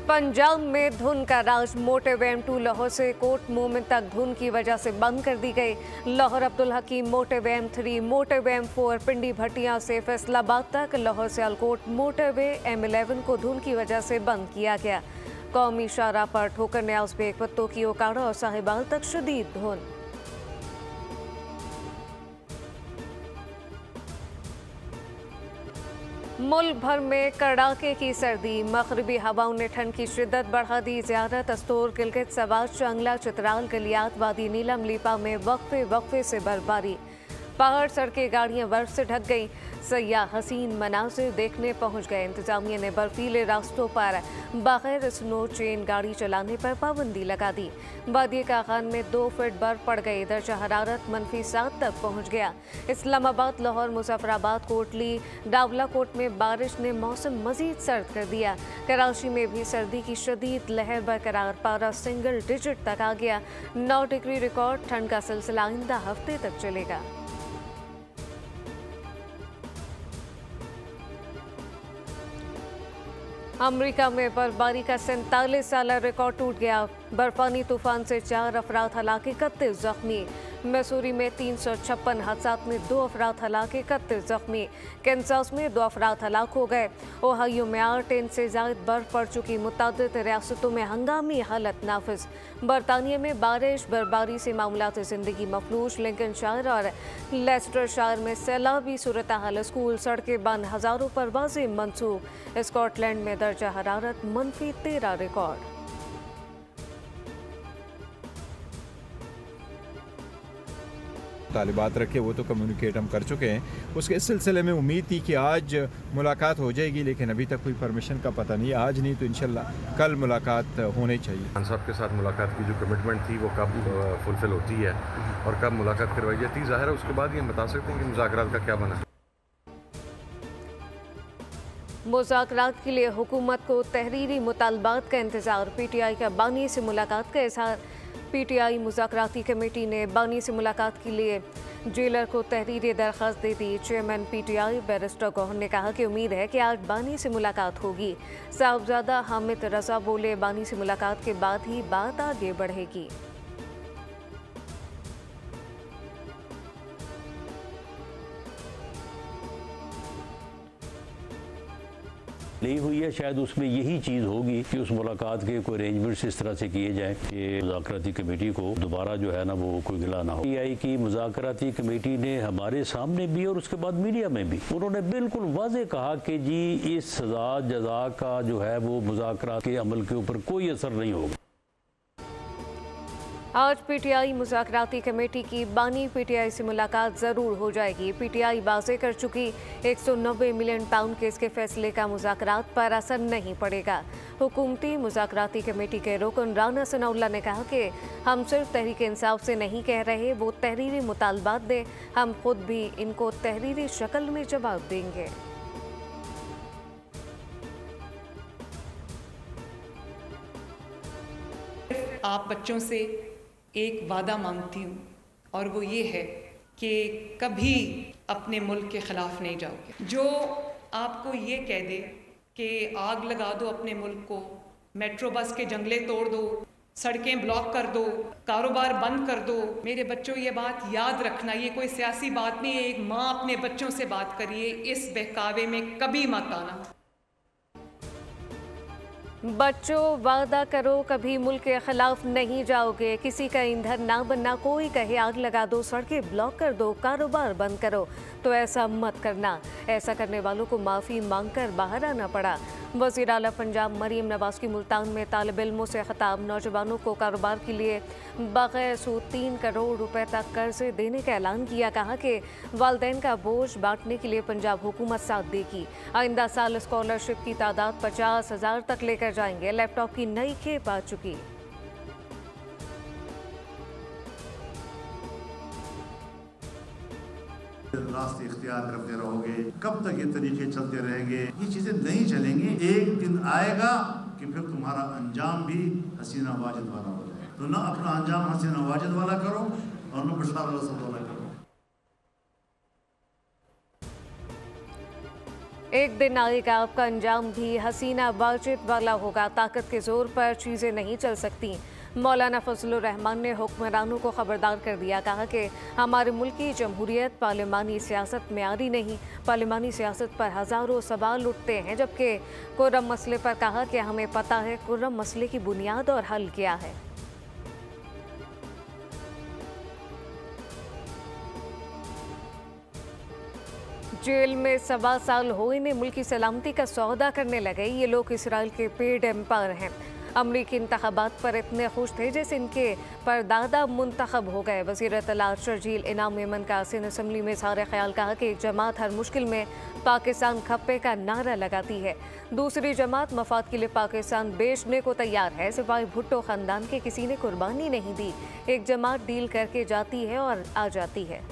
पंजाब में धुंध का राज। मोटरवे M2 लाहौर से कोट मोमिन तक धुंध की वजह से बंद कर दी गई। लाहौर अब्दुल हकीम मोटरवे M3, मोटरवे M4 पिंडी भटिया से फैसलाबाद तक, लाहौर से अलकोट मोटरवे M11 को धुंध की वजह से बंद किया गया। कौमी शाहराह पर ठोकर न्याज बेग पत्तों की ओकाड़ा और साहिबाल तक शदीद धुंध। मुल्क भर में कड़ाके की सर्दी। मगरिबी हवाओं ने ठंड की शिद्दत बढ़ा दी। ज़ियारत, अस्तोर, गिलगित, सवात, चांगला, चित्राल, गलियात, वादी नीलम, लीपा में वक्फे से बर्फबारी। पहाड़, सड़कें, गाड़ियां बर्फ से ढक गईं। सयाह हसीन मनाजिर देखने पहुंच गए। इंतजामिया ने बर्फीले रास्तों पर बगैर स्नो चेन गाड़ी चलाने पर पाबंदी लगा दी। वादी कागान में 2 फीट बर्फ पड़ गई। दर्जा हरारत -7 तक पहुंच गया। इस्लामाबाद, लाहौर, मुजफ्फराबाद, कोटली, डावलाकोट में बारिश ने मौसम मजीद सर्द कर दिया। कराची में भी सर्दी की शदीद लहर बरकरार। पारा सिंगल डिजिट तक आ गया। 9 डिग्री रिकॉर्ड। ठंड का सिलसिला आइंदा हफ्ते तक चलेगा। अमेरिका में बर्फबारी का 47 साला रिकॉर्ड टूट गया। बर्फानी तूफान से 4 अफराद हलाक, 31 जख्मी। मैसूरी में 356 हादसात में 2 अफराद हलाक, 31 जख्मी। कैंसास में 2 अफराद हलाक हो गए। ओहायो में 8 इंच से ज़ायद बर्फ पड़ चुकी। मुतअद्दिद रियासतों में हंगामी हालत नाफिज। बरतानिया में बारिश बर्फबारी से मामलात ज़िंदगी मफलूज। लिंकनशायर और लेस्टरशायर में सैलाबी सूरत हाल। स्कूल, सड़कें बंद, हज़ारों परवाजें मनसूख। स्कॉटलैंड में दर्जा हरारत -13 रिकॉर्ड। तालिबात रखे वो तो कम्युनिकेट हम कर चुके हैं। उसके इस सिलसिले में उम्मीद थी कि आज मुलाकात हो जाएगी, लेकिन अभी तक कोई परमिशन का पता नहीं। आज नहीं तो इंशाल्लाह कल मुलाकात होनी चाहिए। खान साहब के साथ मुलाकात की जो कमिटमेंट थी वो कब फुलफिल होती है और कब मुलाकात करवाई जाती है, ज़ाहिर है उसके बाद ये बता सकते हैं कि मुज़ाकरात का क्या बना। मुज़ाकरात के लिए हुकूमत को तहरीरी मुतालबात का इंतज़ार। PTI का बानी से मुलाकात का इज़हार। PTI मुज़ाकराती कमेटी ने बानी से मुलाकात के लिए जेलर को तहरीरी दरख्वास्त दे दी। चेयरमैन PTI बैरिस्टर गौहर ने कहा कि उम्मीद है कि आज बानी से मुलाकात होगी। साहबजादा हामिद रजा बोले, बानी से मुलाकात के बाद ही बात आगे बढ़ेगी। ली हुई है, शायद उसमें यही चीज़ होगी कि उस मुलाकात के कोई अरेंजमेंट्स इस तरह से किए जाएं कि मुज़ाकराती कमेटी को दोबारा जो है ना वो कोई गिला ना हो। PTI की मुज़ाकराती कमेटी ने हमारे सामने भी और उसके बाद मीडिया में भी उन्होंने बिल्कुल वाज़ेह कहा कि जी इस सज़ा जज़ा का जो है वो मुज़ाकरात के अमल के ऊपर कोई असर नहीं होगा। आज PTI मुज़ाकराती कमेटी की बानी PTI से मुलाकात ज़रूर हो जाएगी। PTI वाज़ेह कर चुकी 190 मिलियन पाउंड केस के फैसले का मुज़ाकरात पर असर नहीं पड़ेगा। हुकूमती मुज़ाकराती कमेटी के रुकन राना सनाउल्लाह ने कहा कि हम सिर्फ तहरीक इंसाफ से नहीं कह रहे, वो तहरीरी मुतालबात दें, हम खुद भी इनको तहरीरी शक्ल में जवाब देंगे। आप बच्चों से एक वादा मांगती हूँ और वो ये है कि कभी अपने मुल्क के ख़िलाफ़ नहीं जाओगे। जो आपको ये कह दे कि आग लगा दो अपने मुल्क को, मेट्रो बस के जंगले तोड़ दो, सड़कें ब्लॉक कर दो, कारोबार बंद कर दो, मेरे बच्चों ये बात याद रखना, ये कोई सियासी बात नहीं है। एक माँ अपने बच्चों से बात करिए, इस बहकावे में कभी मत आना। बच्चों, वादा करो कभी मुल्क के खिलाफ नहीं जाओगे। किसी का ईंधन ना बनना। कोई कहे आग लगा दो, सड़कें ब्लॉक कर दो, कारोबार बंद करो, तो ऐसा मत करना। ऐसा करने वालों को माफ़ी मांगकर बाहर आना पड़ा। वज़ीर आला पंजाब मरीम नवाज़ की मुल्तान में तालिब इल्मों से खिताब। नौजवानों को कारोबार के लिए बग़ैर सूद 3 करोड़ रुपए तक कर्जे देने का ऐलान किया। कहा कि वालिदैन का बोझ बांटने के लिए पंजाब हुकूमत साथ देगी। आइंदा साल स्कॉलरशिप की तादाद 50,000 तक लेकर जाएंगे। लैपटॉप की नई खेप आ चुकी। रास्ते इख्तियार करते रहोगे, कब तक ये तरीके चलते रहेंगे? ये चीजें नहीं चलेंगी। एक दिन आएगा कि फिर तुम्हारा अंजाम भी हसीना वाजिद वाला हो जाए। तो ना अपना अंजाम हसीना वाजिद वाला करो और न बशार अल-असद वाला करो। एक दिन आएगा आपका अंजाम भी हसीना वाजिद वाला होगा। ताकत के जोर पर चीज़ें नहीं चल सकती। मौलाना फजलुर रहमान ने हुक्मरानों को खबरदार कर दिया। कहा कि हमारे मुल्क की जमहूरियत पार्लिमानी सियासत में आ रही नहीं। पार्लिमानी सियासत पर हज़ारों सवाल उठते हैं, जबकि कुर्रम मसले पर कहा कि हमें पता है कुर्रम मसले की बुनियाद और हल क्या है। जेल में 1.25 साल हो इन्हें मुल्क की सलामती का सौदा करने लगे। ये लोग इसराइल के पेड एम्पायर हैं। अमरीकी इंतखाबात पर इतने खुश थे जैसे इनके परदादा मुंतखब हो गए। वज़ीर इत्तलात शर्जील इनाम मेमन का सिंध असम्बली में इज़हार ख्याल। कहा कि एक जमात हर मुश्किल में पाकिस्तान खप्पे का नारा लगाती है, दूसरी जमात मफाद के लिए पाकिस्तान बेचने को तैयार है। सिवाय भुट्टो ख़ानदान के किसी ने कुर्बानी नहीं दी। एक जमात डील करके जाती है और आ जाती है।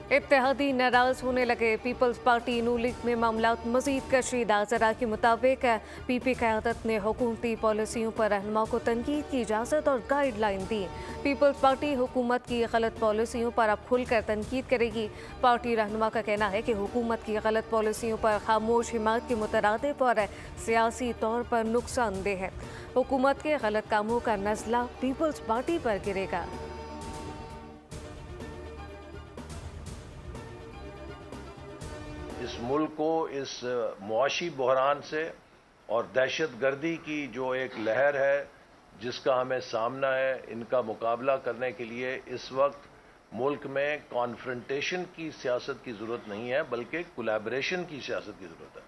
इत्तेहादी नाराज होने लगे। पीपल्स पार्टी नू लीग में मामला मजीद कशीदा। ज़रा के मुताबिक पीपी क़यादत ने हुकूमती पॉलिसियों पर रहनुमा को तनकीद की इजाज़त और गाइडलाइन दी। पीपल्स पार्टी हुकूमत की गलत पॉलिसियों पर अब खुलकर तनकीद करेगी। पार्टी रहनुमा का कहना है कि हुकूमत की गलत पॉलिसियों पर खामोश हिमायत के मुतरादिफ और सियासी तौर पर नुकसानदेह है। हुकूमत के गलत कामों का नज़ला पीपल्स पार्टी पर गिरेगा। इस मुल्क को इस मुआशी बहरान से और दहशत गर्दी की जो एक लहर है जिसका हमें सामना है, इनका मुकाबला करने के लिए इस वक्त मुल्क में कॉन्फ्रंटेशन की सियासत की ज़रूरत नहीं है, बल्कि कोलैबोरेशन की सियासत की ज़रूरत है।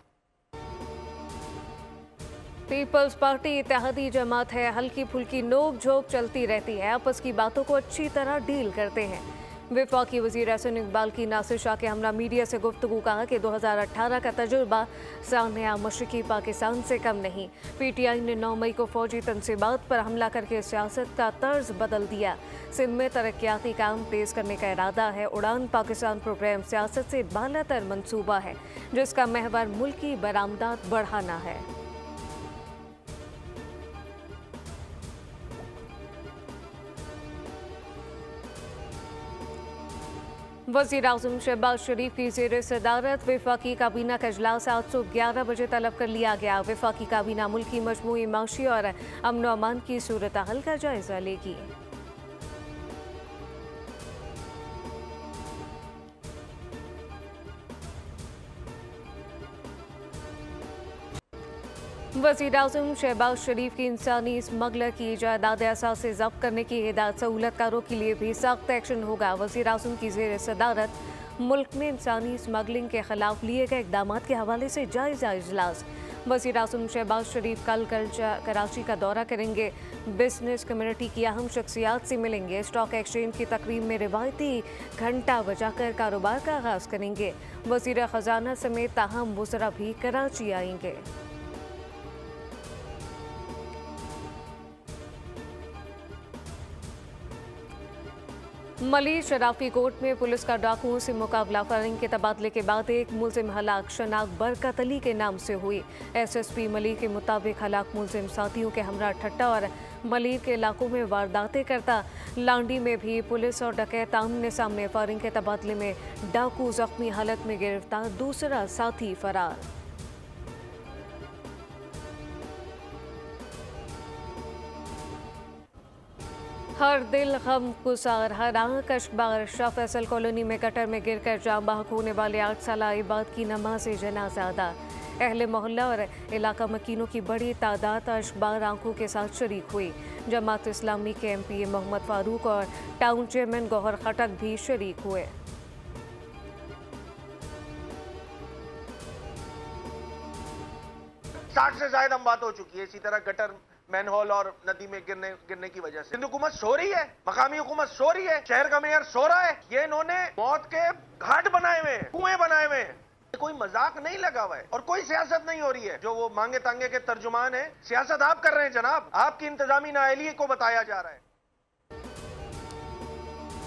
पीपल्स पार्टी इत्तेहादी जमात है। हल्की फुल्की नोक झोंक चलती रहती है। आपस की बातों को अच्छी तरह डील करते हैं। वफाकी वज़ीर एहसन इकबाल की नासिर शाह के हमरा मीडिया से गुफ्तगू। कहा कि 2018 का तजुर्बा सानिया मशरकी पाकिस्तान से कम नहीं। PTI ने 9 मई को फौजी तनसीबात पर हमला करके सियासत का तर्ज बदल दिया। सिंध में तरक्याती काम तेज़ करने का इरादा है। उड़ान पाकिस्तान प्रोग्राम सियासत से बालातर मंसूबा है, जिसका महवर मुल्की बरामदात बढ़ाना है। वज़ीर आज़म शहबाज शरीफ की ज़ेर सदारत वफाकी काबीना का इजलास आज सुबह 11 बजे तलब कर लिया गया। वफाकी काबीना मुल्क की मजमूई माशी और अमन व अमान की सूरत हाल का जायजा लेगी। वज़ीर आज़म शहबाज शरीफ की इंसानी स्मगलर की जायदाद असासे ज़ब्त करने की हिदायत। सहूलतकारों के लिए भी सख्त एक्शन होगा। वज़ीर आज़म की ज़ेर सदारत मुल्क में इंसानी स्मगलिंग के खिलाफ लिए गए इक़दाम के हवाले से जायजा इजलास। वज़ीर आज़म शहबाज शरीफ कल कराची का दौरा करेंगे। बिजनेस कम्युनिटी की अहम शख्सियात से मिलेंगे। स्टॉक एक्सचेंज की तकरीब में रिवायती घंटा बजाकर कारोबार का आगाज़ करेंगे। वज़ीर ख़जाना समेत ताहम वज़रा भी कराची आएंगे। मलिक शराफी कोर्ट में पुलिस का डाकुओं से मुकाबला। फायरिंग के तबादले के बाद एक मुलजिम हलाक शनाख्त बरकत अली के नाम से हुई। SSP मलिक के मुताबिक हलाक मुलजिम साथियों के हमरा ठट्टा और मलिक के इलाकों में वारदातें करता। लांडी में भी पुलिस और डकैत आमने सामने। फायरिंग के तबादले में डाकू जख्मी हालत में गिरफ्तार, दूसरा साथी फरार। 'हर दिल गम गुजार हर आंख अशबार'। शाह फैसल कॉलोनी में गटर में गिरकर जान बहक होने वाले 8 साल इबाद की नमाज जनाजा अदा। अहले मोहल्ला और इलाका मकीनों की बड़ी तादाद अशबार आंखों के साथ शरीक हुई। जमात इस्लामी के MPA मोहम्मद फारूक और टाउन चेयरमैन गौहर खटक भी शरीक हुए। साठ से ज्यादा हम बात हो चुकी है। इसी तरह गटर मैनहोल और नदी में गिरने की वजह से सिंध हुकूमत सो रही है, मकामी हुकूमत सो रही है, शहर का मेयर सो रहा है। ये इन्होंने मौत के घाट बनाए हुए हैं, कुएं बनाए हुए हैं। कोई मजाक नहीं लगा हुआ है और कोई सियासत नहीं हो रही है। जो वो मांगे तांगे के तर्जुमान है, सियासत आप कर रहे हैं जनाब। आपकी इंतजामी नाअहली को बताया जा रहा है।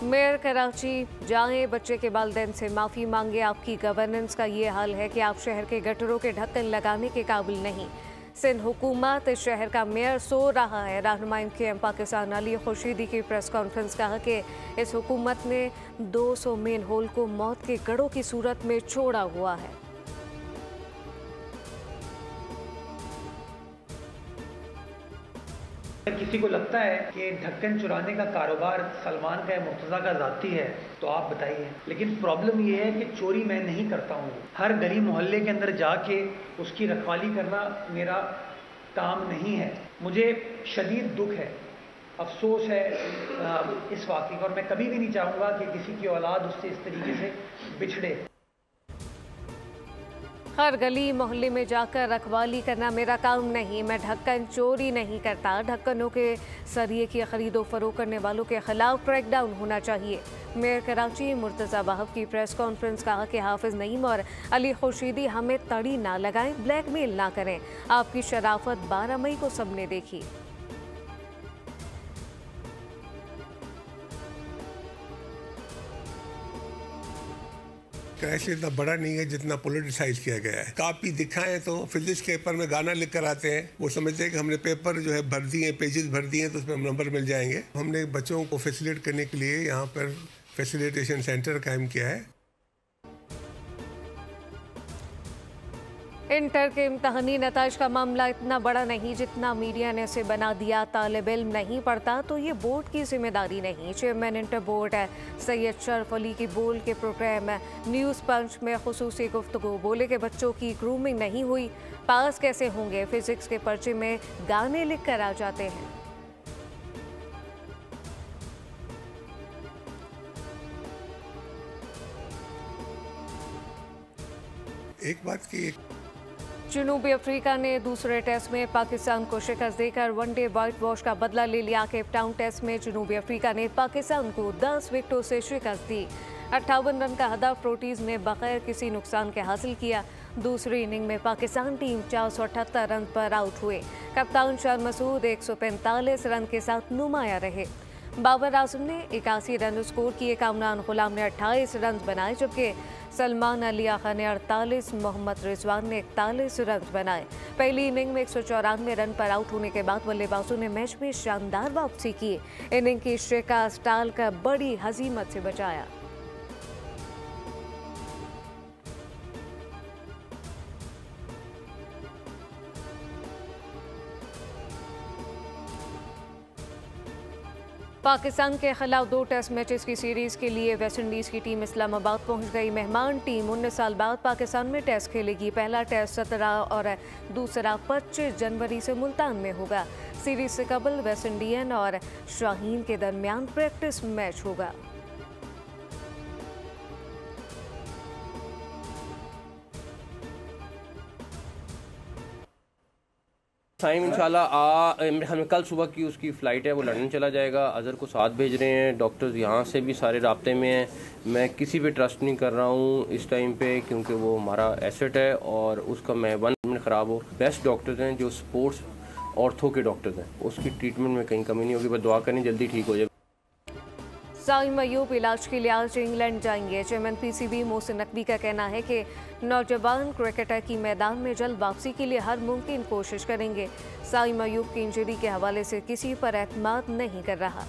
मेयर कराची जाएं, बच्चे के वालिदैन से माफ़ी मांगे। आपकी गवर्नेंस का ये हाल है कि आप शहर के गटरों के ढक्कन लगाने के काबिल नहीं। सिंध हुकूमत शहर का मेयर सो रहा है। रहनुमा MKM पाकिस्तान अली खुर्शीदी की प्रेस कॉन्फ्रेंस कहा कि इस हुकूमत ने 200 मेन होल को मौत के गढ़ों की सूरत में छोड़ा हुआ है। किसी को लगता है कि ढक्कन चुराने का कारोबार सलमान का या मुर्तज़ा का ज़ाती है तो आप बताइए, लेकिन प्रॉब्लम ये है कि चोरी मैं नहीं करता हूँ। हर गली मोहल्ले के अंदर जाके उसकी रखवाली करना मेरा काम नहीं है। मुझे शदीद दुख है, अफसोस है इस वाक़े का, और मैं कभी भी नहीं चाहूँगा कि किसी की औलाद उससे इस तरीके से बिछड़े। हर गली मोहल्ले में जाकर रखवाली करना मेरा काम नहीं। मैं ढक्कन चोरी नहीं करता। ढक्कनों के सरिये की खरीदो फरोख्त करने वालों के खिलाफ क्रैकडाउन होना चाहिए। मेयर कराची मुर्तज़ा वहाब की प्रेस कॉन्फ्रेंस कहा कि हाफिज नईम और अली खुर्शीदी हमें तड़ी ना लगाएं, ब्लैकमेल ना करें। आपकी शराफत 12 मई को सबने देखी। कराची इतना बड़ा नहीं है जितना पोलिटिसाइज किया गया है। कापी दिखाएं तो फिजिक्स के पेपर में गाना लिख कर आते हैं, वो समझते हैं कि हमने पेपर जो है भर दिए, पेजेस भर दिए तो उसमें नंबर मिल जाएंगे। हमने बच्चों को फैसिलिटेट करने के लिए यहाँ पर फैसिलिटेशन सेंटर कायम किया है। इंटर के इम्तहानी नताइज का मामला इतना बड़ा नहीं जितना मीडिया ने इसे बना दिया। तालिब इल्म नहीं पढ़ता तो ये बोर्ड की जिम्मेदारी नहीं। चेयरमैन इंटर बोर्ड है सैयद शरफ अली की बोल के प्रोग्राम न्यूज़ पंच में खुसूसी गुफ्तगू। बोले कि बच्चों की ग्रूमिंग नहीं हुई, पास कैसे होंगे? फिजिक्स के पर्चे में गाने लिख कर आ जाते हैं। एक बात की, जनूबी अफ्रीका ने दूसरे टेस्ट में पाकिस्तान को शिकस्त देकर वनडे वाइट वॉश का बदला ले लिया। केप टाउन टेस्ट में जनूबी अफ्रीका ने पाकिस्तान को 10 विकेटों से शिकस्त दी। 58 रन का हदफ रोटीज ने बगैर किसी नुकसान के हासिल किया। दूसरी इनिंग में पाकिस्तान टीम 478 रन पर आउट हुए। कप्तान शान मसूद 145 रन के साथ नुमाया रहे। बाबर आजम ने 81 रन स्कोर किए। कामरान गुलाम ने 28 रन बनाए, जबकि सलमान अली आखा ने 48, मोहम्मद रिजवान ने 41 रन बनाए। पहली इनिंग में 194 रन पर आउट होने के बाद बल्लेबाजों ने मैच में शानदार वापसी की। इनिंग की शिकस्त टाल कर बड़ी हजीमत से बचाया। पाकिस्तान के खिलाफ 2 टेस्ट मैचेस की सीरीज के लिए वेस्ट इंडीज़ की टीम इस्लामाबाद पहुंच गई। मेहमान टीम 19 साल बाद पाकिस्तान में टेस्ट खेलेगी। पहला टेस्ट 17 और दूसरा 25 जनवरी से मुल्तान में होगा। सीरीज से कबल वेस्ट इंडियन और शाहीन के दरमियान प्रैक्टिस मैच होगा। साइम इंशाल्लाह मेरे ख्याल में कल सुबह की उसकी फ़्लाइट है, वो लंदन चला जाएगा। अज़हर को साथ भेज रहे हैं। डॉक्टर्स यहाँ से भी सारे राब्ते में हैं। मैं किसी पे ट्रस्ट नहीं कर रहा हूँ इस टाइम पे, क्योंकि वो हमारा एसेट है और उसका मैं 1 मिनट ख़राब हो। बेस्ट डॉक्टर्स हैं जो स्पोर्ट्स ऑर्थो के डॉक्टर्स हैं, उसकी ट्रीटमेंट में कहीं कमी नहीं होगी। बस दुआ करें जल्दी ठीक हो जाए। साइम अयूब इलाज के लिए आज इंग्लैंड जाएंगे। चेयरमैन PCB मोहसिन नकवी का कहना है कि नौजवान क्रिकेटर की मैदान में जल्द वापसी के लिए हर मुमकिन कोशिश करेंगे। साइम अयूब की इंजरी के हवाले से किसी पर एतमाद नहीं कर रहा।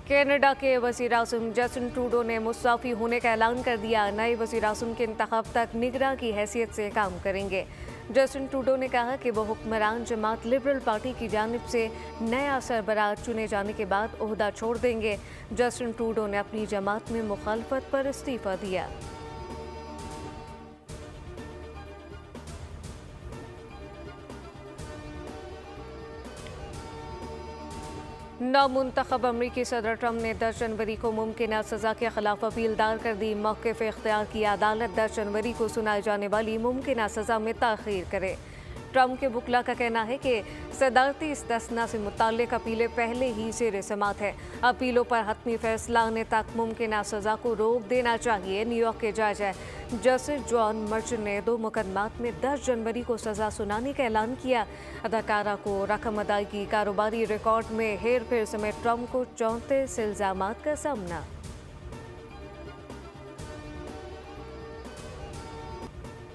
कनाडा के वज़ीर आज़म जस्टिन ट्रूडो ने मुस्ताफ़ी होने का ऐलान कर दिया। नए वज़ीर आज़म के इंतखाब तक निगरां की हैसियत से काम करेंगे। जस्टिन ट्रूडो ने कहा कि वो हुक्मरान जमात लिबरल पार्टी की जानिब से नया सरबराह चुने जाने के बाद ओहदा छोड़ देंगे। जस्टिन ट्रूडो ने अपनी जमात में मुखालफत पर इस्तीफ़ा दिया। नामुंतखब अमरीकी सदर ट्रंप ने 10 जनवरी को मुमकिन सज़ा के खिलाफ अपील दायर कर दी। मौक़िफ़ इख्तियार की अदालत 10 जनवरी को सुनाई जाने वाली मुमकिन सज़ा में ताख़ीर करे। ट्रंप के वकला का कहना है कि सदारती इस्तिस्ना से मुताल्लिक़ अपीलें पहले ही ज़ेर समाअत है। अपीलों पर हतमी फैसला आने तक मुमकिन सज़ा को रोक देना चाहिए। न्यूयॉर्क के जज जस्टिस जॉन मर्चेंट ने 2 मुकदमात में 10 जनवरी को सज़ा सुनाने का ऐलान किया। अदाकारा को रकम अदायगी, कारोबारी रिकॉर्ड में हेर फेर समेत ट्रंप को 34 इल्ज़ामात का सामना।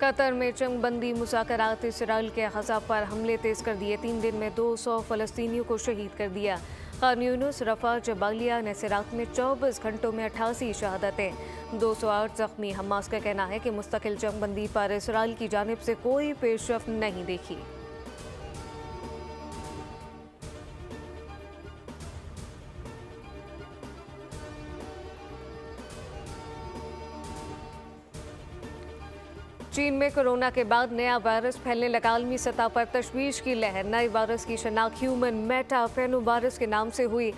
कतर में जंगबंदी मुज़ाकरात इसराइल के गज़ा पर हमले तेज कर दिए। 3 दिन में 200 फ़लस्तीनियों को शहीद कर दिया। खान यूनुस, रफ़ा, जबालिया, नसरात में 24 घंटों में 88 शहादतें, 208 जख्मी। हमास का कहना है कि मुस्तकिल जंगबंदी पर इसराइल की जानिब से कोई पेशरफ्त नहीं देखी। चीन में कोरोना के बाद नया वायरस फैलने लगा। आलमी सतह पर तशवीश की लहर। नए वायरस की शनाख्त ह्यूमन मेटापेनोवायरस के नाम से हुई,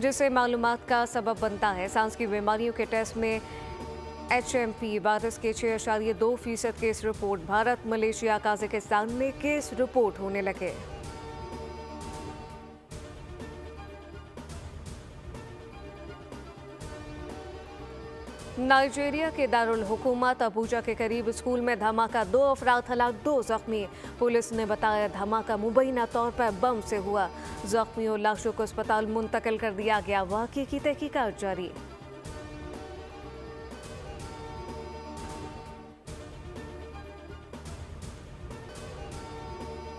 जिससे मालूमात का सबब बनता है। सांस की बीमारियों के टेस्ट में HMP वायरस के 6.2% case report. Bharat, Malaysia, Kazakhstan में केस रिपोर्ट होने लगे। नाइजीरिया के दारुल हुकूमत अबूजा के करीब स्कूल में धमाका, 2 अफराद हलाक, 2 जख्मी। पुलिस ने बताया धमाका मुबैना तौर पर बम से हुआ। जख्मियों और लाशों को अस्पताल मुंतकिल कर दिया गया। वाक़े की तहकीकात जारी।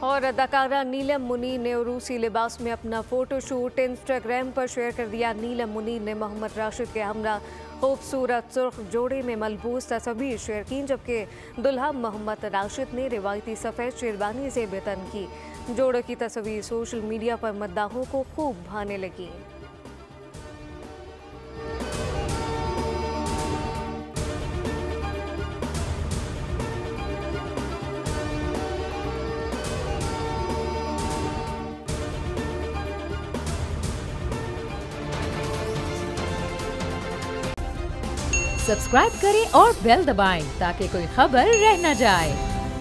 और अदाकारा नीलम मुनीर ने रूसी लिबास में अपना फोटोशूट इंस्टाग्राम पर शेयर कर दिया। नीलम मुनीर ने मोहम्मद राशिद के हमरा खूबसूरत सुर्ख जोड़े में मलबूस तस्वीर शेयर की, जबकि दुल्हा मोहम्मद राशिद ने रिवायती सफ़ेद शेरवानी से बेतन की। जोड़े की तस्वीर सोशल मीडिया पर मद्दाहों को खूब भाने लगी। सब्सक्राइब करें और बेल दबाएं ताकि कोई खबर रह न जाए।